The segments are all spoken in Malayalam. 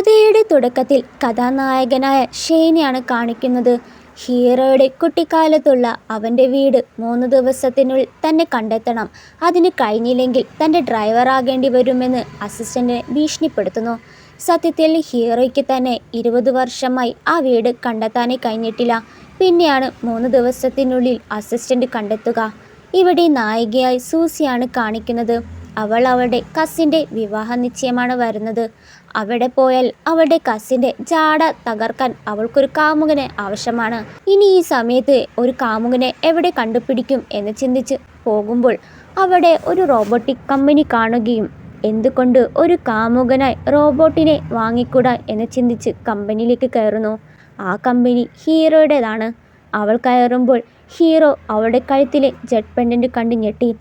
കഥയുടെ തുടക്കത്തിൽ കഥാനായകനായ ഷെയ്നെയാണ് കാണിക്കുന്നത്. ഹീറോയുടെ കുട്ടിക്കാലത്തുള്ള അവൻ്റെ വീട് 3 ദിവസത്തിനുള്ളിൽ തന്നെ കണ്ടെത്തണം. അതിന് കഴിഞ്ഞില്ലെങ്കിൽ തൻ്റെ ഡ്രൈവറാകേണ്ടി വരുമെന്ന് അസിസ്റ്റന്റിനെ ഭീഷണിപ്പെടുത്തുന്നു. സത്യത്തിൽ ഹീറോയ്ക്ക് തന്നെ 20 വർഷമായി ആ വീട് കണ്ടെത്താനേ കഴിഞ്ഞിട്ടില്ല. പിന്നെയാണ് 3 ദിവസത്തിനുള്ളിൽ അസിസ്റ്റന്റ് കണ്ടെത്തുക. ഇവിടെ നായികയായി സൂസിയാണ് കാണിക്കുന്നത്. അവൾ അവളുടെ കസിൻ്റെ വിവാഹ നിശ്ചയമാണ് വരുന്നത്. അവിടെ പോയാൽ അവളുടെ കസിൻ്റെ ജാട തകർക്കാൻ അവൾക്കൊരു കാമുകനെ ആവശ്യമാണ്. ഇനി ഈ സമയത്ത് ഒരു കാമുകനെ എവിടെ കണ്ടുപിടിക്കും എന്ന് ചിന്തിച്ച് പോകുമ്പോൾ അവിടെ ഒരു റോബോട്ടിക് കമ്പനി കാണുകയും എന്തുകൊണ്ട് ഒരു കാമുകനായി റോബോട്ടിനെ വാങ്ങിക്കൂടാ എന്ന് ചിന്തിച്ച് കമ്പനിയിലേക്ക് കയറുന്നു. ആ കമ്പനി ഹീറോയുടേതാണ്. അവൾ കയറുമ്പോൾ ഹീറോ അവളുടെ കഴുത്തിലെ ജെറ്റ് പെൻഡന്റ് കണ്ട് ഞെട്ടി.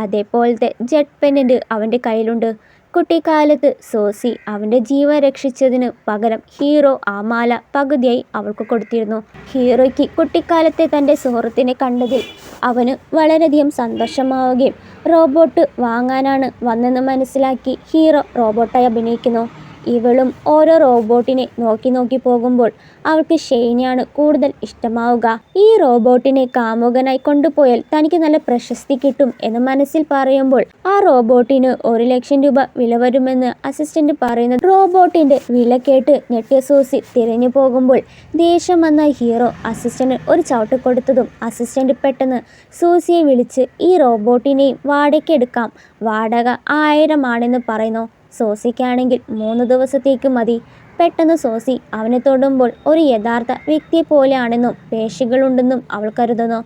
അതേപോലത്തെ ജെറ്റ് പെൻഡന്റ് അവൻ്റെ കയ്യിലുണ്ട്. കുട്ടിക്കാലത്ത് സോസി അവൻ്റെ ജീവൻ രക്ഷിച്ചതിന് പകരം ഹീറോ ആ മാല പകുതിയായി അവൾക്ക് കൊടുത്തിരുന്നു. ഹീറോയ്ക്ക് കുട്ടിക്കാലത്തെ തൻ്റെ സുഹൃത്തിനെ കണ്ടതിൽ അവന് വളരെയധികം സന്തോഷമാവുകയും റോബോട്ട് വാങ്ങാനാണ് വന്നെന്ന് മനസ്സിലാക്കി ഹീറോ റോബോട്ടായി അഭിനയിക്കുന്നു. ഇവളും ഓരോ റോബോട്ടിനെ നോക്കി പോകുമ്പോൾ അവൾക്ക് ഷെയ്നെയാണ് കൂടുതൽ ഇഷ്ടമാവുക. ഈ റോബോട്ടിനെ കാമുകനായി കൊണ്ടുപോയാൽ തനിക്ക് നല്ല പ്രശസ്തി കിട്ടും എന്ന് മനസ്സിൽ പറയുമ്പോൾ ആ റോബോട്ടിന് 1 ലക്ഷം രൂപ വില വരുമെന്ന് അസിസ്റ്റന്റ് പറയുന്നത്. റോബോട്ടിന്റെ വില കേട്ട് ഞെട്ടിയ സൂസി തിരിഞ്ഞു പോകുമ്പോൾ ദേഷ്യം വന്ന ഹീറോ അസിസ്റ്റന്റ് ഒരു ചവിട്ട് കൊടുത്തതും അസിസ്റ്റന്റ് പെട്ടെന്ന് സൂസിയെ വിളിച്ച് ഈ റോബോട്ടിനെയും വാടകയ്ക്കെടുക്കാം, വാടക 1000 ആണെന്ന് പറയുന്നു. സോസിക്കാണെങ്കിൽ 3 ദിവസത്തേക്ക് മതി. പെട്ടെന്ന് സോസി അവനെ തൊടുമ്പോൾ ഒരു യഥാർത്ഥ വ്യക്തിയെ പോലെയാണെന്നും പേശികളുണ്ടെന്നും അവൾ കരുതുന്നു.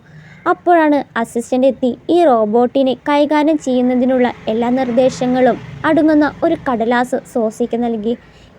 അപ്പോഴാണ് അസിസ്റ്റന്റ് എത്തി ഈ റോബോട്ടിനെ കൈകാര്യം ചെയ്യുന്നതിനുള്ള എല്ലാ നിർദ്ദേശങ്ങളും അടങ്ങുന്ന ഒരു കടലാസ് സോസിക്ക് നൽകി.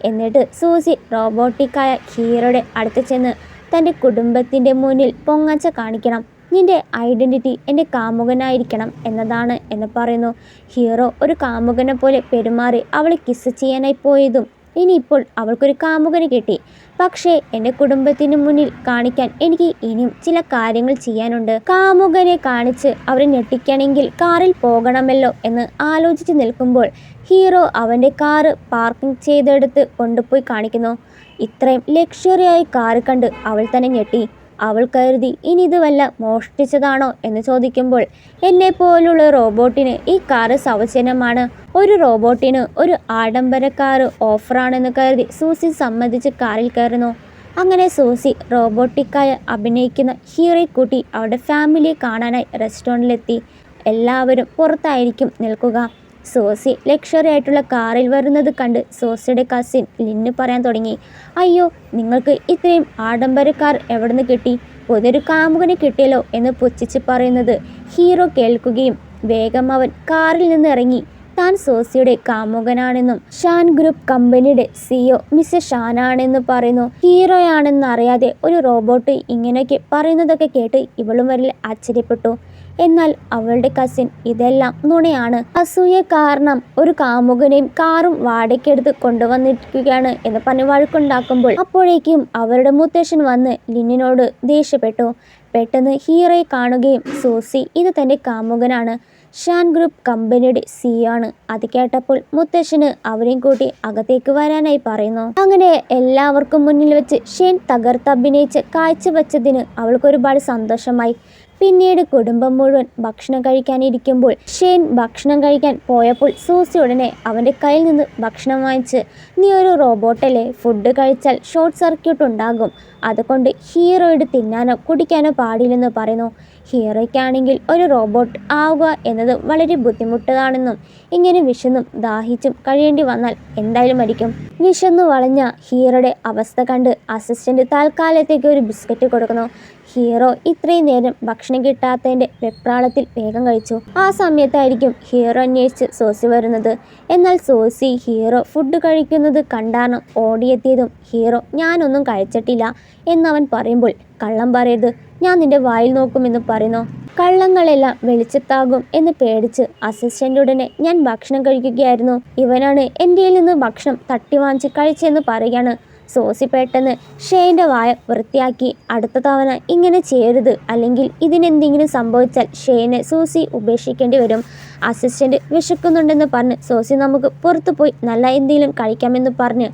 എന്നിട്ട് സൂസി റോബോട്ടിക്കായ ഹീറോയുടെ അടുത്ത് ചെന്ന് തൻ്റെ കുടുംബത്തിൻ്റെ മുന്നിൽ പൊങ്ങച്ച കാണിക്കണം. നിന്റെ ഐഡൻറ്റിറ്റി എൻ്റെ കാമുകനായിരിക്കണം എന്നതാണ് എന്ന് പറയുന്നു. ഹീറോ ഒരു കാമുകനെ പോലെ പെരുമാറി അവളെ കിസ് ചെയ്യാനായി പോയതും ഇനിയിപ്പോൾ അവൾക്കൊരു കാമുകനെ കിട്ടി. പക്ഷേ എൻ്റെ കുടുംബത്തിന് മുന്നിൽ കാണിക്കാൻ എനിക്ക് ഇനിയും ചില കാര്യങ്ങൾ ചെയ്യാനുണ്ട്. കാമുകനെ കാണിച്ച് അവരെ ഞെട്ടിക്കണമെങ്കിൽ കാറിൽ പോകണമല്ലോ എന്ന് ആലോചിച്ച് നിൽക്കുമ്പോൾ ഹീറോ അവൻ്റെ കാറ് പാർക്കിംഗ് ചെയ്തെടുത്ത് കൊണ്ടുപോയി കാണിക്കുന്നു. ഇത്രയും ലക്ഷറിയായി കാറ് കണ്ട് അവൾ തന്നെ ഞെട്ടി. അവൾ കരുതി ഇനി ഇത് വല്ല മോഷ്ടിച്ചതാണോ എന്ന് ചോദിക്കുമ്പോൾ എന്നെ പോലുള്ള റോബോട്ടിന് ഈ കാറ് സൗജന്യമാണ്. ഒരു റോബോട്ടിന് ഒരു ആഡംബര കാറ് ഓഫറാണെന്ന് കരുതി സൂസി സമ്മതിച്ച് കാറിൽ കയറുന്നു. അങ്ങനെ സൂസി റോബോട്ടിക്കായി അഭിനയിക്കുന്ന ഹീറോയെ കൂട്ടി അവരുടെ ഫാമിലിയെ കാണാനായി റെസ്റ്റോറൻറ്റിലെത്തി. എല്ലാവരും പുറത്തായിരിക്കും നിൽക്കുക. സോസി ലക്ഷറി ആയിട്ടുള്ള കാറിൽ വരുന്നത് കണ്ട് സോസിയുടെ കസിൻ ലിന്നു പറയാൻ തുടങ്ങി. അയ്യോ, നിങ്ങൾക്ക് ഇത്രയും ആഡംബര കാർ എവിടെ നിന്ന് കിട്ടി? പുതിയൊരു കാമുകനെ കിട്ടിയല്ലോ എന്ന് പുച്ഛിച്ച് പറയുന്നത് ഹീറോ കേൾക്കുകയും വേഗം അവൻ കാറിൽ നിന്ന് ഇറങ്ങി താൻ സോസിയുടെ കാമുകനാണെന്നും ഷാൻ ഗ്രൂപ്പ് കമ്പനിയുടെ CEO മിസ്റ്റർ ഷാനാണെന്ന് പറയുന്നു. ഹീറോയാണെന്ന് അറിയാതെ ഒരു റോബോട്ട് ഇങ്ങനെയൊക്കെ പറയുന്നതൊക്കെ കേട്ട് ഇവളും വരിൽ ആശ്ചര്യപ്പെട്ടു. എന്നാൽ അവളുടെ കസിൻ ഇതെല്ലാം നുണയാണ്, അസൂയ കാരണം ഒരു കാമുകനെയും കാറും വാടകയ്ക്കെടുത്ത് കൊണ്ടുവന്നിരിക്കുകയാണ് എന്ന് പറഞ്ഞ് വഴക്കുണ്ടാക്കുമ്പോൾ അപ്പോഴേക്കും അവരുടെ മുത്തശ്ശൻ വന്ന് ലിന്നിനോട് ദേഷ്യപ്പെട്ടു. പെട്ടെന്ന് ഹീറോയെ കാണുകയും സൂസി ഇത് തൻ്റെ കാമുകനാണ്, ഷാൻ ഗ്രൂപ്പ് കമ്പനിയുടെ CEO ആണ്. അത് കേട്ടപ്പോൾ മുത്തശ്ശന് അവരെയും കൂട്ടി അകത്തേക്ക് വരാനായി പറയുന്നു. അങ്ങനെ എല്ലാവർക്കും മുന്നിൽ വെച്ച് ഷെയ്ൻ തകർത്തഭിനയിച്ച് കാഴ്ചവെച്ചതിന് അവൾക്കൊരുപാട് സന്തോഷമായി. പിന്നീട് കുടുംബം മുഴുവൻ ഭക്ഷണം കഴിക്കാനിരിക്കുമ്പോൾ ഷെയ്ൻ ഭക്ഷണം കഴിക്കാൻ പോയപ്പോൾ സൂസി ഉടനെ അവൻ്റെ കയ്യിൽ നിന്ന് ഭക്ഷണം വാങ്ങിച്ച് നീ ഒരു റോബോട്ടല്ലേ, ഫുഡ് കഴിച്ചാൽ ഷോർട്ട് സർക്യൂട്ട് ഉണ്ടാകും, അതുകൊണ്ട് ഹീറോയുടെ തിന്നാനോ കുടിക്കാനോ പാടില്ലെന്ന് പറയുന്നു. ഹീറോയ്ക്കാണെങ്കിൽ ഒരു റോബോട്ട് ആവുക എന്നത് വളരെ ബുദ്ധിമുട്ടാണെന്നും ഇങ്ങനെ വിശന്നും ദാഹിച്ചും കഴിയേണ്ടി വന്നാൽ എന്തായാലും മരിക്കും. വിശന്നു വളഞ്ഞ ഹീറോയുടെ അവസ്ഥ കണ്ട് അസിസ്റ്റന്റ് തൽക്കാലത്തേക്ക് ഒരു ബിസ്ക്കറ്റ് കൊടുക്കുന്നു. ഹീറോ ഇത്രയും നേരം ഭക്ഷണം കിട്ടാത്തതിൻ്റെ വെപ്രാളത്തിൽ വേഗം കഴിച്ചു. ആ സമയത്തായിരിക്കും ഹീറോ അന്വേഷിച്ച് സോസി വരുന്നത്. എന്നാൽ സോസി ഹീറോ ഫുഡ് കഴിക്കുന്നത് കണ്ടാണ് ഓടിയെത്തിയതും ഹീറോ ഞാനൊന്നും കഴിച്ചിട്ടില്ല എന്നവൻ പറയുമ്പോൾ കള്ളം പറയരുത്, ഞാൻ നിന്റെ വായിൽ നോക്കുമെന്ന് പറയുന്നു. കള്ളങ്ങളെല്ലാം വെളിച്ചത്താകും എന്ന് പേടിച്ച് അസിസ്റ്റന്റ് ഉടനെ ഞാൻ ഭക്ഷണം കഴിക്കുകയായിരുന്നു, ഇവനാണ് എൻ്റെ നിന്ന് ഭക്ഷണം തട്ടി വാങ്ങിച്ച് കഴിച്ചെന്ന് പറയുകയാണ്. സോസി പെട്ടെന്ന് ഷെയ്ൻ്റെ വായ വൃത്തിയാക്കി അടുത്ത തവണ ഇങ്ങനെ ചെയ്യരുത്, അല്ലെങ്കിൽ ഇതിനെന്തെങ്കിലും സംഭവിച്ചാൽ ഷെയ്നെ സൂസി ഉപേക്ഷിക്കേണ്ടി വരും. അസിസ്റ്റന്റ് വിശക്കുന്നുണ്ടെന്ന് പറഞ്ഞ് സോസി നമുക്ക് പുറത്തു പോയി നല്ല എന്തെങ്കിലും കഴിക്കാമെന്ന് പറഞ്ഞ്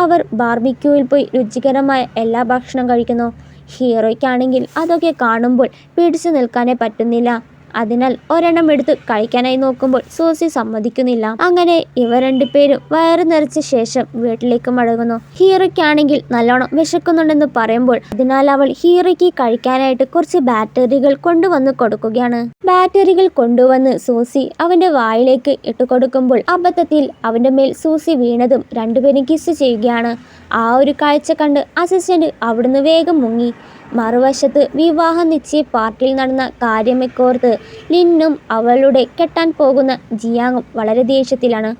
അവർ ബാർബിക്യൂവിൽ പോയി രുചികരമായ എല്ലാ ഭക്ഷണം കഴിക്കുന്നു. ഹീറോയ്ക്കാണെങ്കിൽ അതൊക്കെ കാണുമ്പോൾ പിടിച്ചു നിൽക്കാനേ പറ്റുന്നില്ല. അതിനാൽ ഒരെണ്ണം എടുത്ത് കഴിക്കാനായി നോക്കുമ്പോൾ സൂസി സമ്മതിക്കുന്നില്ല. അങ്ങനെ ഇവർ രണ്ടുപേരും വയറ് നിറച്ച ശേഷം വീട്ടിലേക്ക് മടങ്ങുന്നു. ഹീറോയ്ക്കാണെങ്കിൽ നല്ലോണം വിശക്കുന്നുണ്ടെന്ന് പറയുമ്പോൾ അതിനാൽ അവൾ ഹീറോയ്ക്ക് കഴിക്കാനായിട്ട് കുറച്ച് ബാറ്ററികൾ കൊണ്ടുവന്ന് കൊടുക്കുകയാണ്. ബാറ്ററികൾ കൊണ്ടുവന്ന് സൂസി അവന്റെ വായിലേക്ക് ഇട്ടുകൊടുക്കുമ്പോൾ അബദ്ധത്തിൽ അവന്റെ മേൽ സൂസി വീണതും രണ്ടുപേരും കിസ് ചെയ്യുകയാണ്. ആ ഒരു കാഴ്ച കണ്ട് അസിസ്റ്റന്റ് അവിടുന്ന് വേഗം മുങ്ങി. മറുവശത്ത് വിവാഹ നിശ്ചയ പാർട്ടിയിൽ നടന്ന കാര്യമെക്കോർത്ത് ലിന്നും അവളുടെ കെട്ടാൻ പോകുന്ന ജിയാങ്ങും വളരെ ദേഷ്യത്തിലാണ്.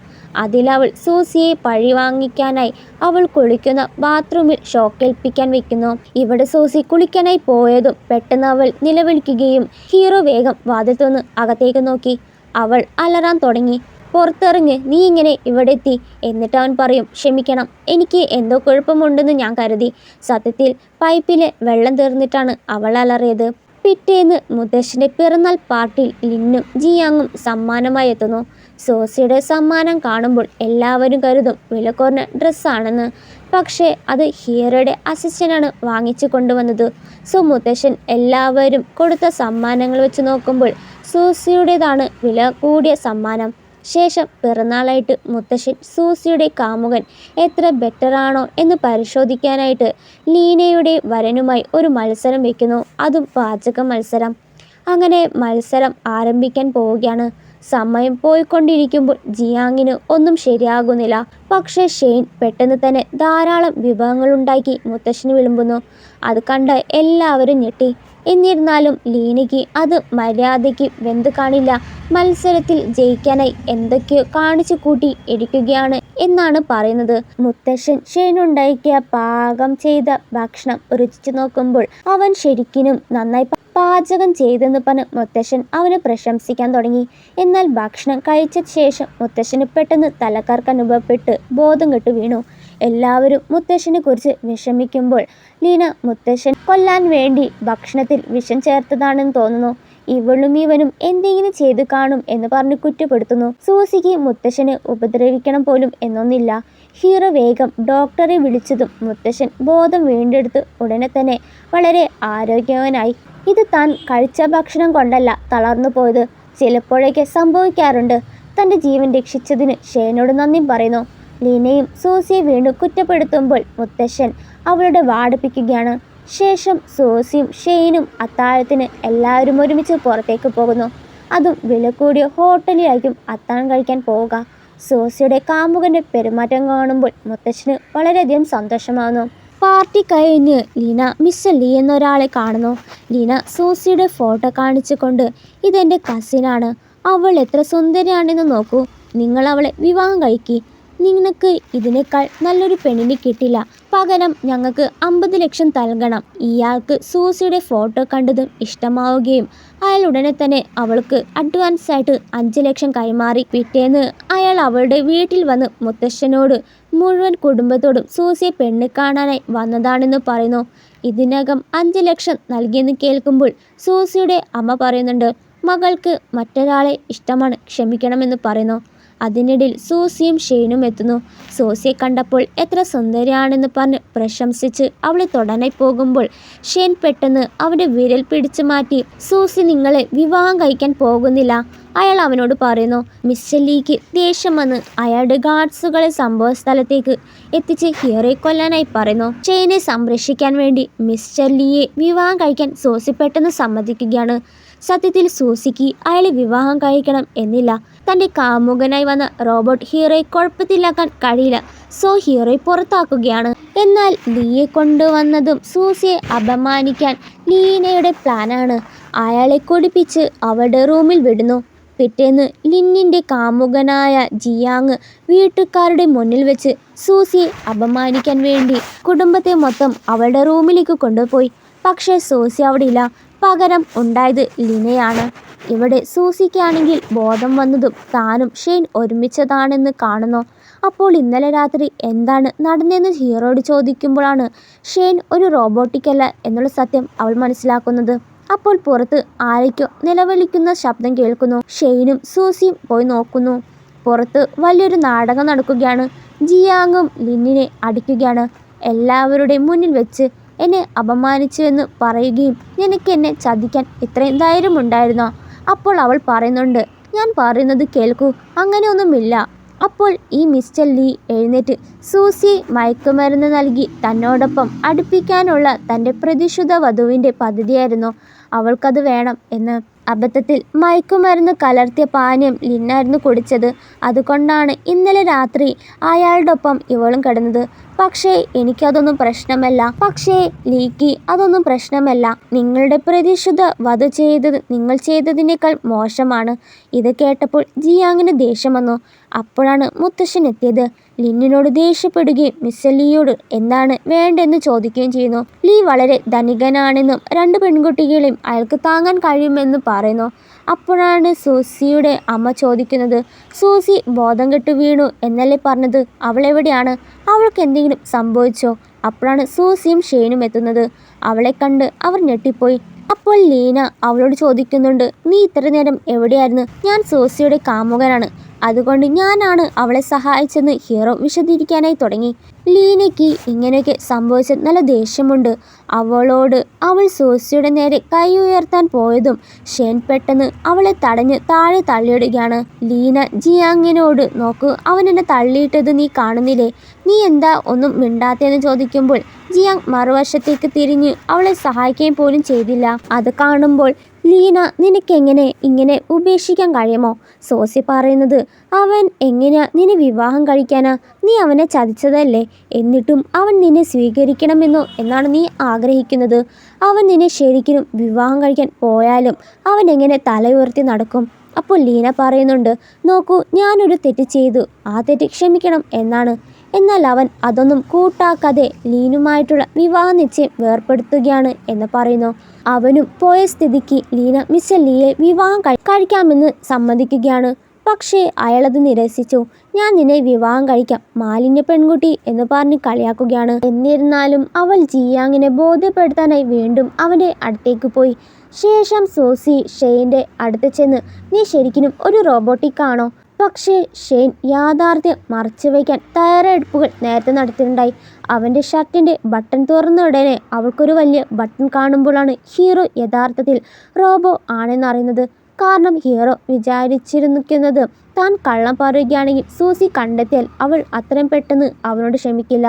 അതിലവൾ സൂസിയെ പഴിവാങ്ങിക്കാനായി അവൾ കുളിക്കുന്ന ബാത്റൂമിൽ ഷോക്കേൽപ്പിക്കാൻ വെക്കുന്നു. ഇവിടെ സൂസി കുളിക്കാനായി പോയതും പെട്ടെന്ന് അവൾ നിലവിളിക്കുകയും ഹീറോ വേഗം വാതിൽ തുറന്ന് അകത്തേക്ക് നോക്കി. അവൾ അലറാൻ തുടങ്ങി. പുറത്തിറങ്ങ്, നീ ഇങ്ങനെ ഇവിടെ എത്തി. എന്നിട്ട് അവൻ പറയും, ക്ഷമിക്കണം, എനിക്ക് എന്തോ കുഴപ്പമുണ്ടെന്ന് ഞാൻ കരുതി. സത്യത്തിൽ പൈപ്പിലെ വെള്ളം തീർന്നിട്ടാണ് അവൾ അലറിയത്. പിറ്റേന്ന് മുത്തശ്ശൻ്റെ പിറന്നാൾ പാർട്ടിയിൽ ലിന്നും ജിയാങ്ങും സമ്മാനമായി എത്തുന്നു. സോസിയുടെ സമ്മാനം കാണുമ്പോൾ എല്ലാവരും കരുതും വില കുറഞ്ഞ ഡ്രസ്സാണെന്ന്. പക്ഷേ അത് ഹീറോയുടെ അസിസ്റ്റൻ്റാണ് വാങ്ങിച്ചു കൊണ്ടുവന്നത്. സോ മുത്തശ്ശൻ എല്ലാവരും കൊടുത്ത സമ്മാനങ്ങൾ വെച്ച് നോക്കുമ്പോൾ സൂസിയുടേതാണ് വില കൂടിയ സമ്മാനം. ശേഷം പിറന്നാളായിട്ട് മുത്തശ്ശൻ സൂസിയുടെ കാമുകൻ എത്ര ബെറ്ററാണോ എന്ന് പരിശോധിക്കാനായിട്ട് ലീനയുടെ വരനുമായി ഒരു മത്സരം വയ്ക്കുന്നു. അതും പാചക മത്സരം. അങ്ങനെ മത്സരം ആരംഭിക്കാൻ പോവുകയാണ്. സമയം പോയിക്കൊണ്ടിരിക്കുമ്പോൾ ജിയാങ്ങിന് ഒന്നും ശരിയാകുന്നില്ല. പക്ഷേ ഷെയ്ൻ പെട്ടെന്ന് തന്നെ ധാരാളം വിഭവങ്ങളുണ്ടാക്കി മുത്തശ്ശന് വിളമ്പുന്നു. അത് കണ്ട എല്ലാവരും ഞെട്ടി. എന്നിരുന്നാലും ലീനയ്ക്ക് അത് മര്യാദയ്ക്ക് വെന്ത് കാണില്ല. മത്സരത്തിൽ ജയിക്കാനായി എന്തൊക്കെയോ കാണിച്ചു കൂട്ടി ഇരിക്കുകയാണ് എന്നാണ് പറയുന്നത്. മുത്തശ്ശൻ ഷെയ്നുണ്ടാക്കിയ പാകം ചെയ്ത ഭക്ഷണം രുചിച്ചു നോക്കുമ്പോൾ അവൻ ശരിക്കും നന്നായി പാചകം ചെയ്തെന്ന് പറഞ്ഞ് മുത്തശ്ശൻ അവനെ പ്രശംസിക്കാൻ തുടങ്ങി. എന്നാൽ ഭക്ഷണം കഴിച്ച ശേഷം മുത്തശ്ശന് പെട്ടെന്ന് തലക്കർക്ക് അനുഭവപ്പെട്ട് ബോധം കെട്ടു വീണു. എല്ലാവരും മുത്തശ്ശനെ കുറിച്ച് വിഷമിക്കുമ്പോൾ ലീന മുത്തശ്ശൻ കൊല്ലാൻ വേണ്ടി ഭക്ഷണത്തിൽ വിഷം ചേർത്തതാണെന്ന് തോന്നുന്നു. ഇവളും ഇവനും എന്തെങ്കിലും ചെയ്തു കാണും എന്ന് പറഞ്ഞ് കുറ്റപ്പെടുത്തുന്നു. സൂസിക്ക് മുത്തശ്ശനെ ഉപദ്രവിക്കണം പോലും എന്നൊന്നില്ല. ഹീറോ വേഗം ഡോക്ടറെ വിളിച്ചതും മുത്തശ്ശൻ ബോധം വീണ്ടെടുത്ത് ഉടനെ തന്നെ വളരെ ആരോഗ്യവാനായി. ഇത് താൻ കഴിച്ച ഭക്ഷണം കൊണ്ടല്ല തളർന്നു പോയത്, ചിലപ്പോഴൊക്കെ സംഭവിക്കാറുണ്ട്. തൻ്റെ ജീവൻ രക്ഷിച്ചതിന് ഷെയ്നോട് നന്ദി പറയുന്നു. ലീനയും സൂസിയെ വീണ്ടും കുറ്റപ്പെടുത്തുമ്പോൾ മുത്തശ്ശൻ അവളുടെ വാടിപ്പിക്കുകയാണ്. ശേഷം സൂസിയും ഷെയ്നും അത്താഴത്തിന് എല്ലാവരും ഒരുമിച്ച് പുറത്തേക്ക് പോകുന്നു. അതും വില കൂടിയ ഹോട്ടലിലായിരിക്കും അത്താഴം കഴിക്കാൻ പോവുക. സൂസിയുടെ കാമുകൻ്റെ പെരുമാറ്റം കാണുമ്പോൾ മുത്തശ്ശന് വളരെയധികം സന്തോഷമാകുന്നു. പാർട്ടി കഴിഞ്ഞ് ലീന മിസ്റ്റർ ലീ എന്നൊരാളെ കാണുന്നു. ലീന സൂസിയുടെ ഫോട്ടോ കാണിച്ചുകൊണ്ട് ഇതെൻ്റെ കസിനാണ്, അവൾ എത്ര സുന്ദരിയാണെന്ന് നോക്കൂ, നിങ്ങൾ അവളെ വിവാഹം കഴിക്കി. നിങ്ങൾക്ക് ഇതിനേക്കാൾ നല്ലൊരു പെണ്ണിനെ കിട്ടില്ല. പകരം ഞങ്ങൾക്ക് 50 ലക്ഷം നൽകണം. ഇയാൾക്ക് സൂസിയുടെ ഫോട്ടോ കണ്ടതും ഇഷ്ടമാവുകയും അയാൾ ഉടനെ തന്നെ അവൾക്ക് അഡ്വാൻസ് ആയിട്ട് 5 ലക്ഷം കൈമാറി. പിറ്റേന്ന് അയാൾ അവളുടെ വീട്ടിൽ വന്ന് മുത്തശ്ശനോട് മുഴുവൻ കുടുംബത്തോടും സൂസിയെ പെണ്ണ് കാണാനായി വന്നതാണെന്ന് പറയുന്നു. ഇതിനകം 5 ലക്ഷം നൽകിയെന്ന് കേൾക്കുമ്പോൾ സൂസിയുടെ അമ്മ പറയുന്നുണ്ട്, മകൾക്ക് മറ്റൊരാളെ ഇഷ്ടമാണ്, ക്ഷമിക്കണമെന്ന് പറയുന്നു. അതിനിടയിൽ സൂസിയും ഷെയ്നും എത്തുന്നു. സൂസിയെ കണ്ടപ്പോൾ എത്ര സുന്ദരിയാണെന്ന് പറഞ്ഞ് പ്രശംസിച്ച് അവളെ തൊടാനായി പോകുമ്പോൾ ഷെയ്ൻ പെട്ടെന്ന് അവൻ്റെ വിരൽ പിടിച്ചു മാറ്റി, സൂസി നിങ്ങളെ വിവാഹം കഴിക്കാൻ പോകുന്നില്ല, അയാൾ അവനോട് പറയുന്നു. മിസ്റ്റർ ലീക്ക് ദേഷ്യം വന്ന് അയാളുടെ ഗാർഡ്സുകളെ സംഭവ സ്ഥലത്തേക്ക് എത്തിച്ച് ഹീറോയെ കൊല്ലാനായി പറയുന്നു. ഷെയ്നെ സംരക്ഷിക്കാൻ വേണ്ടി മിസ്റ്റർ ലീയെ വിവാഹം കഴിക്കാൻ സൂസി പെട്ടെന്ന് സമ്മതിക്കുകയാണ്. സത്യത്തിൽ സൂസിക്ക് അയാളെ വിവാഹം കഴിക്കണം എന്നില്ല. തൻ്റെ കാമുകനായി വന്ന റോബോട്ട് ഹീറോയെ കുഴപ്പത്തിലാക്കാൻ കഴിയില്ല. സോ ഹീറോയെ പുറത്താക്കുകയാണ്. എന്നാൽ ലീയെ കൊണ്ടുവന്നതും സൂസിയെ അപമാനിക്കാൻ ലീനയുടെ പ്ലാനാണ്. അയാളെ കുടിപ്പിച്ച് അവളുടെ റൂമിൽ വിടുന്നു. പിറ്റേന്ന് ലിന്നിൻ്റെ കാമുകനായ ജിയാങ് വീട്ടുകാരുടെ മുന്നിൽ വെച്ച് സൂസിയെ അപമാനിക്കാൻ വേണ്ടി കുടുംബത്തെ മൊത്തം അവളുടെ റൂമിലേക്ക് കൊണ്ടുപോയി. പക്ഷേ സൂസി അവിടെ ഇല്ല. പകരം ഉണ്ടായത് ലിനയാണ്. ഇവിടെ സൂസിക്കാണെങ്കിൽ ബോധം വന്നതും താനും ഷെയ്ൻ ഒരുമിച്ചതാണെന്ന് കാണുന്നു. അപ്പോൾ ഇന്നലെ രാത്രി എന്താണ് നടന്നതെന്ന് ഹീറോയോട് ചോദിക്കുമ്പോഴാണ് ഷെയ്ൻ ഒരു റോബോട്ടിക്കല്ല എന്നുള്ള സത്യം അവൾ മനസ്സിലാക്കുന്നത്. അപ്പോൾ പുറത്ത് ആരൊക്കെയോ നിലവിളിക്കുന്ന ശബ്ദം കേൾക്കുന്നു. ഷെയ്നും സൂസിയും പോയി നോക്കുന്നു. പുറത്ത് വലിയൊരു നാടകം നടക്കുകയാണ്. ജിയാങ്ങും ലിന്നിനെ അടിക്കുകയാണ്. എല്ലാവരുടെയും മുന്നിൽ വെച്ച് എന്നെ അപമാനിച്ചുവെന്ന് പറയുകയും നിനക്ക് എന്നെ ചതിക്കാൻ ഇത്രയും ധൈര്യമുണ്ടായിരുന്നോ? അപ്പോൾ അവൾ പറയുന്നുണ്ട്, ഞാൻ പറയുന്നത് കേൾക്കൂ, അങ്ങനെയൊന്നുമില്ല. അപ്പോൾ ഈ മിസ്റ്റർ ലീ എഴുന്നേറ്റ് സൂസിയെ മയക്കുമരുന്ന് നൽകി തന്നോടൊപ്പം അടുപ്പിക്കാനുള്ള തൻ്റെ പ്രതിശുദ്ധ വധുവിൻ്റെ പദ്ധതിയായിരുന്നു. അവൾക്കത് വേണം എന്ന്. അബദ്ധത്തിൽ മയക്കുമരുന്ന് കലർത്തിയ പാനീയം ലിന്നായിരുന്നു കുടിച്ചത്. അതുകൊണ്ടാണ് ഇന്നലെ രാത്രി അയാളുടൊപ്പം ഇവളും കിടന്നത്. പക്ഷേ എനിക്കതൊന്നും പ്രശ്നമല്ല. പക്ഷേ ലീക്ക് അതൊന്നും പ്രശ്നമല്ല. നിങ്ങളുടെ പ്രതിശുദ്ധ വധു ചെയ്തത് നിങ്ങൾ ചെയ്തതിനേക്കാൾ മോശമാണ്. ഇത് കേട്ടപ്പോൾ ജിയാങ്ങിന് ദേഷ്യം വന്നു. അപ്പോഴാണ് മുത്തശ്ശൻ എത്തിയത്. ലിന്നിനോട് ദേഷ്യപ്പെടുകയും മിസ്റ്റർ ലീയോട് എന്താണ് വേണ്ടെന്ന് ചോദിക്കുകയും ചെയ്യുന്നു. ലീ വളരെ ധനികനാണെന്നും 2 പെൺകുട്ടികളെയും അയാൾക്ക് താങ്ങാൻ കഴിയുമെന്നും പറയുന്നു. അപ്പോഴാണ് സൂസിയുടെ അമ്മ ചോദിക്കുന്നത്, സൂസി ബോധം കെട്ട് വീണു എന്നല്ലേ പറഞ്ഞത്? അവളെവിടെയാണ്? അവൾക്ക് എന്തെങ്കിലും സംഭവിച്ചോ? അപ്പോഴാണ് സൂസിയും ഷെയ്നും എത്തുന്നത്. അവളെ കണ്ട് അവർ ഞെട്ടിപ്പോയി. അപ്പോൾ ലീന അവളോട് ചോദിക്കുന്നുണ്ട്, നീ ഇത്ര നേരം എവിടെയായിരുന്നു? ഞാൻ സൂസിയുടെ കാമുകനാണ്, അതുകൊണ്ട് ഞാനാണ് അവളെ സഹായിച്ചെന്ന് ഹീറോ വിശദീകരിക്കാനായി തുടങ്ങി. ലീനയ്ക്ക് ഇങ്ങനെയൊക്കെ സംഭവിച്ചത് നല്ല ദേഷ്യമുണ്ട് അവളോട്. അവൾ സൂസിയുടെ നേരെ കൈ ഉയർത്താൻ പോയതും ഷെയ്ൻ പെട്ടെന്ന് അവളെ തടഞ്ഞ് താഴെ തള്ളിയിടുകയാണ്. ലീന ജിയാങ്ങിനോട്, നോക്കൂ, അവൻ എന്നെ തള്ളിയിട്ടത് നീ കാണുന്നില്ലേ? നീ എന്താ ഒന്നും മിണ്ടാത്തേന്ന് ചോദിക്കുമ്പോൾ ജിയാങ് മറുവശത്തേക്ക് തിരിഞ്ഞ് അവളെ സഹായിക്കുകയും പോലും ചെയ്തില്ല. അത് കാണുമ്പോൾ ലീന, നിനക്കെങ്ങനെ ഇങ്ങനെ ഉപേക്ഷിക്കാൻ കഴിയുമോ? സോസി പറയുന്നത്, അവൻ എങ്ങനെയാ നിന്നെ വിവാഹം കഴിക്കാനാ? നീ അവനെ ചതിച്ചതല്ലേ? എന്നിട്ടും അവൻ നിന്നെ സ്വീകരിക്കണമെന്നോ എന്നാണ് നീ ആഗ്രഹിക്കുന്നത്? അവൻ നിന്നെ ശരിക്കും വിവാഹം കഴിക്കാൻ പോയാലും അവൻ എങ്ങനെ തല ഉയർത്തി നടക്കും? അപ്പോൾ ലീന പറയുന്നുണ്ട്, നോക്കൂ, ഞാനൊരു തെറ്റ് ചെയ്തു, ആ തെറ്റ് ക്ഷമിക്കണം എന്നാണ്. എന്നാൽ അവൻ അതൊന്നും കൂട്ടാക്കാതെ ലീനുമായിട്ടുള്ള വിവാഹ നിശ്ചയം വേർപ്പെടുത്തുകയാണ് എന്ന് പറയുന്നു. അവനും പോയ സ്ഥിതിക്ക് ലീന മിസ്റ്റർ ലീയെ വിവാഹം കഴിക്കാമെന്ന് സമ്മതിക്കുകയാണ്. പക്ഷേ അയാളത് നിരസിച്ചു. ഞാൻ നിന്നെ വിവാഹം കഴിക്കാം, മാലിന്യ പെൺകുട്ടി എന്ന് പറഞ്ഞ് കളിയാക്കുകയാണ്. എന്നിരുന്നാലും അവൾ ജിയാങ്ങിനെ ബോധ്യപ്പെടുത്താനായി വീണ്ടും അവൻ്റെ അടുത്തേക്ക് പോയി. ശേഷം സോസി ഷെയ്ൻ്റെ അടുത്ത് ചെന്ന്, നീ ശരിക്കും ഒരു റോബോട്ടിക് ആണോ? പക്ഷേ ഷെയ്ൻ യാഥാർത്ഥ്യം മറച്ചുവെക്കാൻ തയ്യാറെടുപ്പുകൾ നേരത്തെ നടത്തിയിട്ടുണ്ടായി. അവൻ്റെ ഷർട്ടിൻ്റെ ബട്ടൺ തുറന്ന ഉടനെ അവൾക്കൊരു വലിയ ബട്ടൺ കാണുമ്പോഴാണ് ഹീറോ യഥാർത്ഥത്തിൽ റോബോ ആണെന്നറിയുന്നത്. കാരണം ഹീറോ വിചാരിച്ചിരിക്കുന്നത് താൻ കള്ളം പറയുകയാണെങ്കിൽ സൂസി കണ്ടെത്തിയാൽ അവൾ അത്രയും പെട്ടെന്ന് അവനോട് ക്ഷമിക്കില്ല.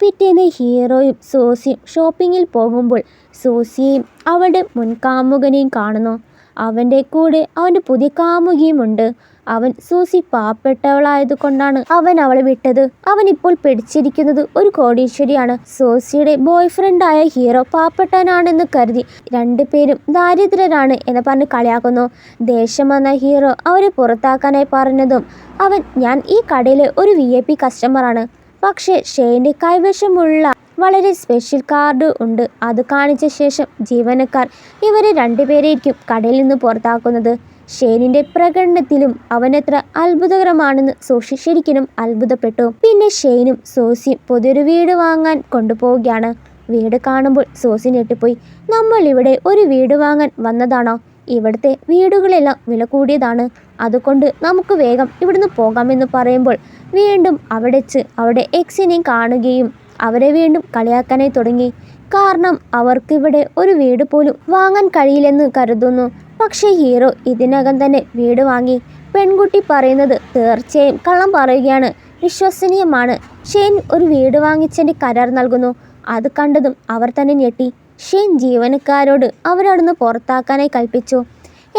പിറ്റേന്ന് ഹീറോയും സൂസിയും ഷോപ്പിങ്ങിൽ പോകുമ്പോൾ സൂസിയെയും അവളുടെ മുൻ കാമുകനെയും കാണുന്നു. അവൻ്റെ കൂടെ അവൻ്റെ പുതിയ കാമുകിയുമുണ്ട്. അവൻ സൂസി പാവപ്പെട്ടവളായതുകൊണ്ടാണ് അവൻ അവളെ വിട്ടത്. അവൻ ഇപ്പോൾ പിടിച്ചിരിക്കുന്നത് ഒരു കോടീശ്വരിയാണ്. സൂസിയുടെ ബോയ് ഫ്രണ്ടായ ഹീറോ പാവപ്പെട്ടവനാണെന്ന് കരുതി 2 പേരും ദാരിദ്ര്യരാണ് എന്ന് പറഞ്ഞ് കളിയാക്കുന്നു. ദേഷ്യം വന്ന ഹീറോ അവരെ പുറത്താക്കാനായി പറഞ്ഞതും അവൻ, ഞാൻ ഈ കടയിലെ ഒരു VIP കസ്റ്റമറാണ്. പക്ഷേ ഷെയ്ൻ്റെ കൈവശമുള്ള വളരെ സ്പെഷ്യൽ കാർഡ് ഉണ്ട്. അത് കാണിച്ച ശേഷം ജീവനക്കാർ ഇവരെ 2 പേരെയായിരിക്കും കടയിൽ നിന്ന് പുറത്താക്കുന്നത്. ഷെയ്നിൻ്റെ പ്രകടനത്തിലും അവനെത്ര അത്ഭുതകരമാണെന്ന് സോഷി ശരിക്കും അത്ഭുതപ്പെട്ടു. പിന്നെ ഷെയ്നും സോസിയും പുതിയൊരു വീട് വാങ്ങാൻ കൊണ്ടുപോവുകയാണ്. വീട് കാണുമ്പോൾ സോസി ഞെട്ടിപ്പോയി. നമ്മൾ ഇവിടെ ഒരു വീട് വാങ്ങാൻ വന്നതാണോ? ഇവിടുത്തെ വീടുകളെല്ലാം വില കൂടിയതാണ്, അതുകൊണ്ട് നമുക്ക് വേഗം ഇവിടുന്ന് പോകാമെന്ന് പറയുമ്പോൾ വീണ്ടും അവിടെ വെച്ച് അവരുടെ എക്സിനെയും കാണുകയും അവരെ വീണ്ടും കളിയാക്കാനായി തുടങ്ങി. കാരണം അവർക്കിവിടെ ഒരു വീട് പോലും വാങ്ങാൻ കഴിയില്ലെന്ന് കരുതുന്നു. പക്ഷേ ഹീറോ ഇതിനകം തന്നെ വീട് വാങ്ങി. പെൺകുട്ടി പറയുന്നത് തീർച്ചയായും കള്ളം പറയുകയാണ്, വിശ്വസനീയമാണ്. ഷെയ്ൻ ഒരു വീട് വാങ്ങിച്ചതിൻ്റെ കരാർ നൽകുന്നു. അത് കണ്ടതും അവർ തന്നെ ഞെട്ടി. ഷെയ്ൻ ജീവനക്കാരോട് അവരവിടുന്ന് പുറത്താക്കാനായി കൽപ്പിച്ചു.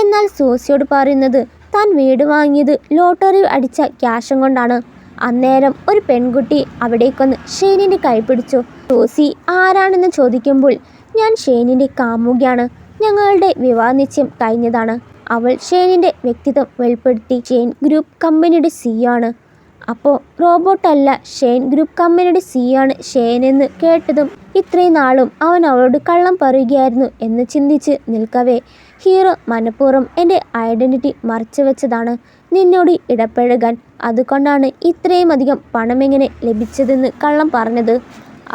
എന്നാൽ സൂസിയോട് പറയുന്നത് താൻ വീട് വാങ്ങിയത് ലോട്ടറി അടിച്ച ക്യാഷും കൊണ്ടാണ്. അന്നേരം ഒരു പെൺകുട്ടി അവിടേക്കൊന്ന് ഷെയ്നിൻ്റെ കൈ പിടിച്ചു. സൂസി ആരാണെന്ന് ചോദിക്കുമ്പോൾ, ഞാൻ ഷെയ്നിൻ്റെ കാമുകിയാണ്, ഞങ്ങളുടെ വിവാഹ നിശ്ചയം കഴിഞ്ഞതാണ്. അവൾ ഷെയ്നിൻ്റെ വ്യക്തിത്വം വെളിപ്പെടുത്തി. ഷെയ്ൻ ഗ്രൂപ്പ് കമ്പനിയുടെ CEO ആണ്. അപ്പോൾ റോബോട്ടല്ല, ഷെയ്ൻ ഗ്രൂപ്പ് കമ്പനിയുടെ CEO ആണ് ഷെയ്ൻ എന്ന് കേട്ടതും ഇത്രയും നാളും അവൻ അവളോട് കള്ളം പറയുകയായിരുന്നു എന്ന് ചിന്തിച്ച് നിൽക്കവേ ഹീറോ മനഃപൂർവ്വം എൻ്റെ ഐഡൻറ്റിറ്റി മറച്ചു വെച്ചതാണ് നിന്നോട് ഇടപഴകാൻ. അതുകൊണ്ടാണ് ഇത്രയും അധികം പണം എങ്ങനെ ലഭിച്ചതെന്ന് കള്ളം പറഞ്ഞത്.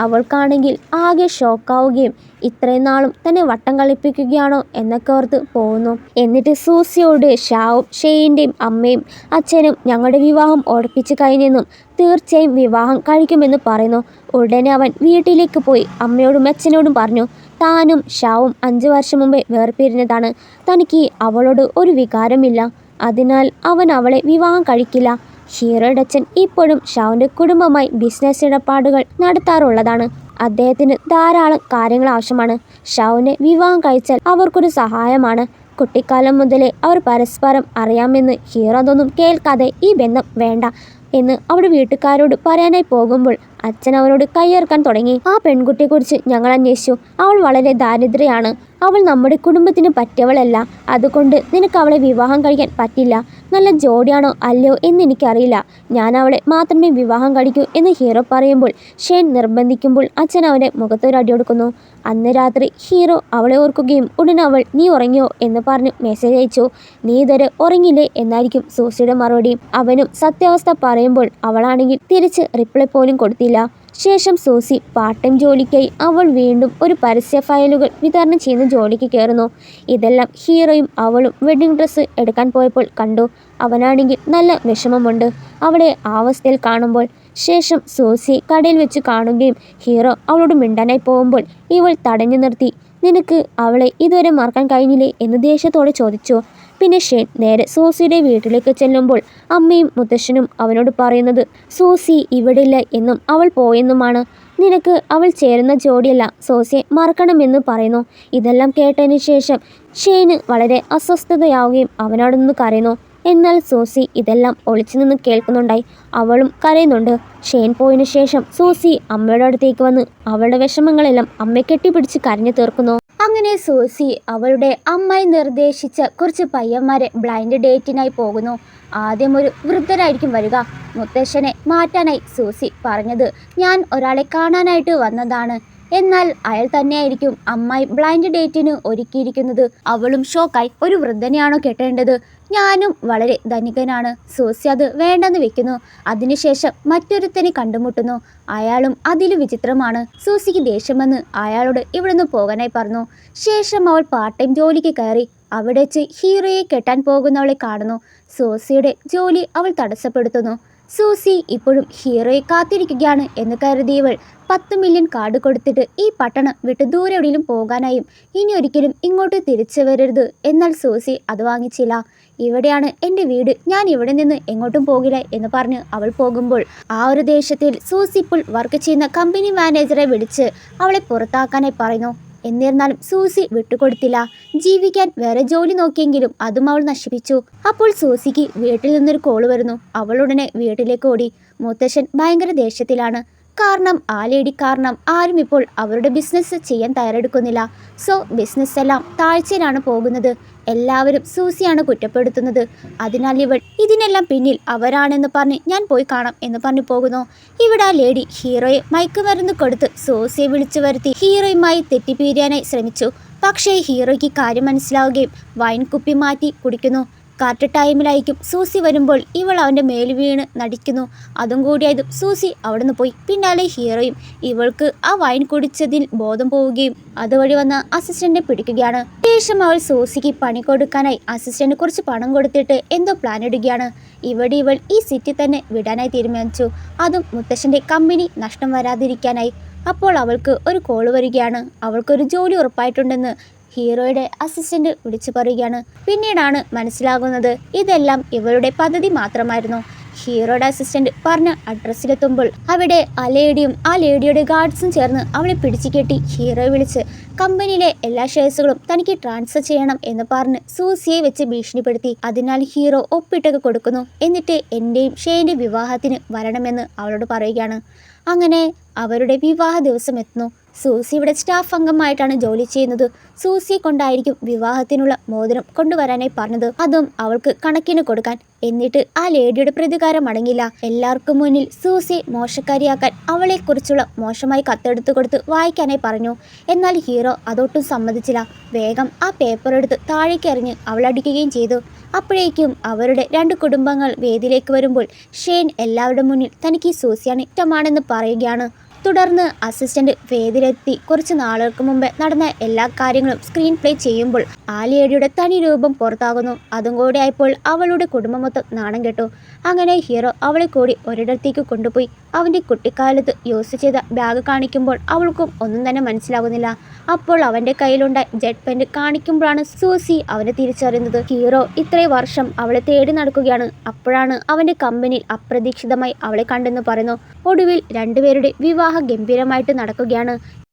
അവൾക്കാണെങ്കിൽ ആകെ ഷോക്കാവുകയും ഇത്രയും നാളും തന്നെ വട്ടം കളിപ്പിക്കുകയാണോ എന്നൊക്കെ ഓർത്ത് പോകുന്നു. എന്നിട്ട് സൂസിയോട് ഷാവും ഷെയിൻ്റെയും അമ്മയും അച്ഛനും ഞങ്ങളുടെ വിവാഹം ഉറപ്പിച്ച് കഴിഞ്ഞെന്നും തീർച്ചയായും വിവാഹം കഴിക്കുമെന്ന് പറയുന്നു. ഉടനെ അവൻ വീട്ടിലേക്ക് പോയി അമ്മയോടും അച്ഛനോടും പറഞ്ഞു, താനും ഷാവും 5 വർഷം മുമ്പേ വേർപിരിഞ്ഞതാണ്. തനിക്ക് അവളോട് ഒരു വികാരമില്ല. അതിനാൽ അവൻ അവളെ വിവാഹം കഴിക്കില്ല. ഹീറോയുടെ അച്ഛൻ ഇപ്പോഴും ഷാവിൻ്റെ കുടുംബമായി ബിസിനസ് ഇടപാടുകൾ നടത്താറുള്ളതാണ്. അദ്ദേഹത്തിന് ധാരാളം കാര്യങ്ങൾ ആവശ്യമാണ്. ഷാവിനെ വിവാഹം കഴിച്ചാൽ അവർക്കൊരു സഹായമാണ്. കുട്ടിക്കാലം മുതലേ അവർ പരസ്പരം അറിയാമെന്ന് ഹീറോ അതൊന്നും കേൾക്കാതെ ഈ ബന്ധം വേണ്ട എന്ന് അവിടെ വീട്ടുകാരോട് പറയാനായി പോകുമ്പോൾ അച്ഛൻ അവരോട് കയ്യേർക്കാൻ തുടങ്ങി. ആ പെൺകുട്ടിയെക്കുറിച്ച് ഞങ്ങൾ അന്വേഷിച്ചു. അവൾ വളരെ ദാരിദ്ര്യയാണ്. അവൾ നമ്മുടെ കുടുംബത്തിന് പറ്റിയവളല്ല. അതുകൊണ്ട് നിനക്ക് അവളെ വിവാഹം കഴിക്കാൻ പറ്റില്ല. നല്ല ജോഡിയാണോ അല്ലയോ എന്നെനിക്കറിയില്ല. ഞാൻ അവളെ മാത്രമേ വിവാഹം കഴിക്കൂ എന്ന് ഹീറോ പറയുമ്പോൾ ഷെയ്ൻ നിർബന്ധിക്കുമ്പോൾ അച്ഛൻ അവൻ്റെ മുഖത്തൊരു അടി കൊടുക്കുന്നു. അന്ന് രാത്രി ഹീറോ അവളെ ഓർക്കുകയും ഉടനെ അവൾ നീ ഉറങ്ങിയോ എന്ന് പറഞ്ഞ് മെസ്സേജ് അയച്ചു. നീ ഇതുവരെ ഉറങ്ങില്ലേ എന്നായിരിക്കും സൂസിയുടെ മറുപടി. അവനും സത്യാവസ്ഥ പറയുമ്പോൾ അവളാണെങ്കിൽ തിരിച്ച് റിപ്ലൈ പോലും കൊടുത്തില്ല. ശേഷം സൂസി പാർട്ട് ടൈം ജോലിക്കായി അവൾ വീണ്ടും ഒരു പരസ്യ ഫയലുകൾ വിതരണം ചെയ്യുന്ന ജോലിക്ക് കയറുന്നു. ഇതെല്ലാം ഹീറോയും അവളും വെഡ്ഡിംഗ് ഡ്രസ്സ് എടുക്കാൻ പോയപ്പോൾ കണ്ടു. അവനാണെങ്കിൽ നല്ല വിഷമമുണ്ട് അവളെ ആ അവസ്ഥയിൽ കാണുമ്പോൾ. ശേഷം സൂസി കടയിൽ വെച്ച് കാണുകയും ഹീറോ അവളോട് മിണ്ടാനായി പോകുമ്പോൾ ഇവൾ തടഞ്ഞു നിർത്തി. നിനക്ക് അവളെ ഇതുവരെ മറക്കാൻ കഴിഞ്ഞില്ലേ എന്ന് ദേഷ്യത്തോടെ ചോദിച്ചു. പിന്നെ ഷെയ്ൻ നേരെ സൂസിയുടെ വീട്ടിലേക്ക് ചെല്ലുമ്പോൾ അമ്മയും മുത്തശ്ശനും അവനോട് പറയുന്നത് സൂസി ഇവിടില്ല എന്നും അവൾ പോയെന്നുമാണ്. നിനക്ക് അവൾ ചേരുന്ന ജോഡിയല്ല, സൂസിയെ മറക്കണമെന്ന് പറയുന്നു. ഇതെല്ലാം കേട്ടതിന് ശേഷം ഷെയ്ന് വളരെ അസ്വസ്ഥതയാവുകയും അവനോട് നിന്ന് കരയുന്നു. എന്നാൽ സൂസി ഇതെല്ലാം ഒളിച്ചു നിന്ന് കേൾക്കുന്നുണ്ടായി. അവളും കരയുന്നുണ്ട്. ഷെയ്ൻ പോയതിനു ശേഷം സൂസി അമ്മയുടെ അടുത്തേക്ക് വന്ന് അവളുടെ വിഷമങ്ങളെല്ലാം അമ്മയെ കെട്ടിപ്പിടിച്ച് കരഞ്ഞു തീർക്കുന്നു. അങ്ങനെ സൂസി അവളുടെ അമ്മായി നിർദ്ദേശിച്ച കുറച്ച് പയ്യന്മാരെ ബ്ലൈൻഡ് ഡേറ്റിനായി പോകുന്നു. ആദ്യം ഒരു വൃദ്ധനായിരിക്കും വരിക. മുത്തശ്ശനെ മാറ്റാനായി സൂസി പറഞ്ഞത് ഞാൻ ഒരാളെ കാണാനായിട്ട് വന്നതാണ്. എന്നാൽ അയാൾ തന്നെയായിരിക്കും അമ്മായി ബ്ലൈൻഡ് ഡേറ്റിന് ഒരുക്കിയിരിക്കുന്നത്. അവളും ഷോക്കായി. ഒരു വൃദ്ധനെയാണോ കെട്ടേണ്ടത്? ഞാനും വളരെ ധനികനാണ്. സൂസി അത് വേണ്ടെന്ന് വെക്കുന്നു. അതിനുശേഷം മറ്റൊരുത്തനെ കണ്ടുമുട്ടുന്നു. അയാളും അതിലും വിചിത്രമാണ്. സൂസിക്ക് ദേഷ്യം വന്ന് അയാളോട് ഇവിടുന്ന് പോകാനായി പറഞ്ഞു. ശേഷം അവൾ പാർട്ട് ടൈം ജോലിക്ക് കയറി. അവിടെ വെച്ച് ഹീറോയെ കെട്ടാൻ പോകുന്നവളെ കാണുന്നു. സൂസിയുടെ ജോലി അവൾ തടസ്സപ്പെടുത്തുന്നു. സൂസി ഇപ്പോഴും ഹീറോയെ കാത്തിരിക്കുകയാണ് എന്ന് കരുതിയവൾ 10 മില്യൺ കാർഡ് കൊടുത്തിട്ട് ഈ പട്ടണം വിട്ട് ദൂരെ എവിടെയും പോകാനായും ഇനി ഒരിക്കലും ഇങ്ങോട്ട് തിരിച്ചു വരരുത്. എന്നാൽ സൂസി അത് വാങ്ങിച്ചില്ല. ഇവിടെയാണ് എൻ്റെ വീട്, ഞാൻ ഇവിടെ നിന്ന് എങ്ങോട്ടും പോകില്ല എന്ന് പറഞ്ഞ് അവൾ പോകുമ്പോൾ ആ ഒരു ദേഷ്യത്തിൽ സൂസി ഇപ്പോൾ വർക്ക് ചെയ്യുന്ന കമ്പനി മാനേജറെ വിളിച്ച് അവളെ പുറത്താക്കാനായി പറയുന്നു. എന്നിരുന്നാലും സൂസി വിട്ടുകൊടുത്തില്ല. ജീവിക്കാൻ വേറെ ജോലി നോക്കിയെങ്കിലും അതും അവൾ നശിപ്പിച്ചു. അപ്പോൾ സൂസിക്ക് വീട്ടിൽ നിന്നൊരു കോള് വരുന്നു. അവൾ ഉടനെ വീട്ടിലേക്ക് ഓടി. മുത്തശ്ശൻ ഭയങ്കര ദേഷ്യത്തിലാണ്. കാരണം ആ ലേഡി കാരണം ആരും ഇപ്പോൾ അവരുടെ ബിസിനസ് ചെയ്യാൻ തയ്യാറെടുക്കുന്നില്ല. സോ ബിസിനസ് എല്ലാം താഴ്ചയിലാണ് പോകുന്നത്. എല്ലാവരും സൂസിയാണ് കുറ്റപ്പെടുത്തുന്നത്. അതിനാൽ ഇവൾ ഇതിനെല്ലാം പിന്നിൽ അവരാണെന്ന് പറഞ്ഞ് ഞാൻ പോയി കാണാം എന്ന് പറഞ്ഞു പോകുന്നു. ഇവിടെ ആ ലേഡി ഹീറോയെ മയക്കുമരുന്ന് കൊടുത്ത് സൂസിയെ വിളിച്ചു വരുത്തി ഹീറോയുമായി തെറ്റിപ്പിരിയാനായി ശ്രമിച്ചു. പക്ഷേ ഹീറോയ്ക്ക് കാര്യം മനസ്സിലാവുകയും വൈൻ കുപ്പി മാറ്റി കുടിക്കുന്നു. കറക്റ്റ് ടൈമിലായിരിക്കും സൂസി വരുമ്പോൾ ഇവൾ അവൻ്റെ മേൽ വീണ് നടിക്കുന്നു. അതും കൂടിയായതും സൂസി അവിടെ നിന്ന് പോയി. പിന്നാലെ ഹീറോയും ഇവൾക്ക് ആ വൈൻ കുടിച്ചതിൽ ബോധം പോവുകയും അതുവഴി വന്ന അസിസ്റ്റന്റിനെ പിടിക്കുകയാണ്. ശേഷം അവൾ സൂസിക്ക് പണി കൊടുക്കാനായി അസിസ്റ്റന്റ് കുറച്ച് പണം കൊടുത്തിട്ട് എന്തോ പ്ലാൻ ഇടുകയാണ്. ഇവിടെ ഇവൾ ഈ സിറ്റി തന്നെ വിടാനായി തീരുമാനിച്ചു. അതും മുത്തശ്ശൻ്റെ കമ്പനി നഷ്ടം വരാതിരിക്കാനായി. അപ്പോൾ അവൾക്ക് ഒരു കോള് വരികയാണ്. അവൾക്കൊരു ജോലി ഉറപ്പായിട്ടുണ്ടെന്ന് ഹീറോയുടെ അസിസ്റ്റന്റ് വിളിച്ചു പറയുകയാണ്. പിന്നീടാണ് മനസ്സിലാകുന്നത് ഇതെല്ലാം ഇവളുടെ പദ്ധതി മാത്രമായിരുന്നു. ഹീറോയുടെ അസിസ്റ്റന്റ് പറഞ്ഞ അഡ്രസ്സിലെത്തുമ്പോൾ അവിടെ ആ ലേഡിയും ആ ലേഡിയുടെ ഗാർഡ്സും ചേർന്ന് അവളെ പിടിച്ചു കെട്ടി ഹീറോയെ വിളിച്ച് കമ്പനിയിലെ എല്ലാ ഷെയർസുകളും തനിക്ക് ട്രാൻസ്ഫർ ചെയ്യണം എന്ന് പറഞ്ഞ് സൂസിയെ വെച്ച് ഭീഷണിപ്പെടുത്തി. അതിനാൽ ഹീറോ ഒപ്പിട്ടൊക്കെ കൊടുക്കുന്നു. എന്നിട്ട് എൻ്റെയും ഷെയ്ൻ്റെ വിവാഹത്തിന് വരണമെന്ന് അവളോട് പറയുകയാണ്. അങ്ങനെ അവരുടെ വിവാഹ ദിവസം എത്തുന്നു. സൂസി ഇവിടെ സ്റ്റാഫ് അംഗമായിട്ടാണ് ജോലി ചെയ്യുന്നത്. സൂസിയെ കൊണ്ടായിരിക്കും വിവാഹത്തിനുള്ള മോതിരം കൊണ്ടുവരാനായി പറഞ്ഞത്. അതും അവൾക്ക് കണക്കിന് കൊടുക്കാൻ. എന്നിട്ട് ആ ലേഡിയുടെ പ്രതികാരം അടങ്ങില്ല. എല്ലാവർക്കും മുന്നിൽ സൂസി മോശക്കാരിയാക്കാൻ അവളെക്കുറിച്ചുള്ള മോശമായി കത്തെടുത്ത് കൊടുത്ത് വായിക്കാനായി പറഞ്ഞു. എന്നാൽ ഹീറോ അതൊട്ടും സമ്മതിച്ചില്ല. വേഗം ആ പേപ്പർ എടുത്ത് താഴേക്ക് എറിഞ്ഞ് അവളടിക്കുകയും ചെയ്തു. അപ്പോഴേക്കും അവരുടെ 2 കുടുംബങ്ങൾ വേദിയിലേക്ക് വരുമ്പോൾ ഷെയ്ൻ എല്ലാവരുടെ മുന്നിൽ തനിക്ക് സൂസിയാണ് ഇഷ്ടമാണെന്ന് പറയുകയാണ്. തുടർന്ന് അസിസ്റ്റന്റ് വേദിയിലെത്തി കുറച്ച് നാളുകൾക്ക് മുമ്പ് നടന്ന എല്ലാ കാര്യങ്ങളും സ്ക്രീൻ പ്ലേ ചെയ്യുമ്പോൾ ആലിയയുടെ തനി രൂപം പുറത്താകുന്നു. അതും കൂടി ആയപ്പോൾ അവളുടെ കുടുംബം മൊത്തം നാണം കെട്ടു. അങ്ങനെ ഹീറോ അവളെ കൂടി ഒരിടത്തേക്ക് കൊണ്ടുപോയി അവൻ്റെ കുട്ടിക്കാലത്ത് യൂസ് ചെയ്ത ബാഗ് കാണിക്കുമ്പോൾ അവൾക്കും ഒന്നും തന്നെ മനസ്സിലാകുന്നില്ല. അപ്പോൾ അവൻ്റെ കയ്യിലുണ്ടായ ജെറ്റ് പെൻ കാണിക്കുമ്പോഴാണ് സൂസി അവനെ തിരിച്ചറിയുന്നത്. ഹീറോ ഇത്രയും വർഷം അവളെ തേടി നടക്കുകയാണ്. അപ്പോഴാണ് അവൻ്റെ കമ്പനിയിൽ അപ്രതീക്ഷിതമായി അവളെ കണ്ടെന്ന് പറയുന്നു. ഒടുവിൽ രണ്ടുപേരുടെ വിവാഹം ഗംഭീരമായിട്ട് നടക്കുകയാണ്.